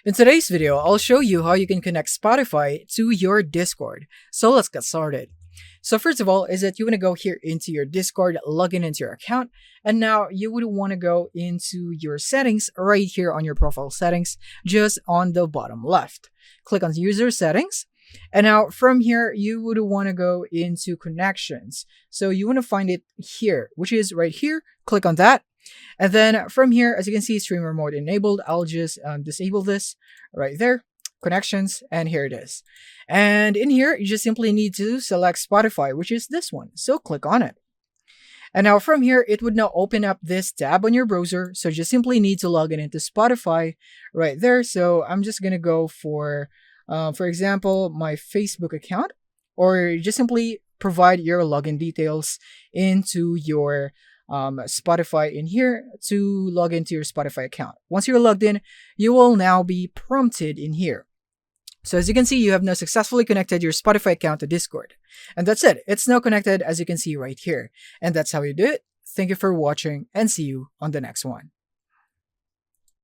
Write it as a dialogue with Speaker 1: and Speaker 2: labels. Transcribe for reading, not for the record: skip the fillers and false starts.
Speaker 1: In today's video, I'll show you how you can connect Spotify to your Discord. So let's get started. So first of all is that you want to go here into your Discord, log in into your account, and now you would want to go into your settings right here on your profile settings, just on the bottom left. Click on user settings. And now from here, you would want to go into connections. So you want to find it here, which is right here. Click on that. And then from here, as you can see, streamer mode enabled. I'll just disable this right there, connections, and here it is. And in here, you just simply need to select Spotify, which is this one. So click on it. And now from here, it would now open up this tab on your browser. So you just simply need to log in into Spotify right there. So I'm just going to go for example, my Facebook account, or you just simply provide your login details into your Spotify in here to log into your Spotify account. Once you're logged in, you will now be prompted in here. So as you can see, you have now successfully connected your Spotify account to Discord. And that's it. It's now connected, as you can see right here. And that's how you do it. Thank you for watching and see you on the next one.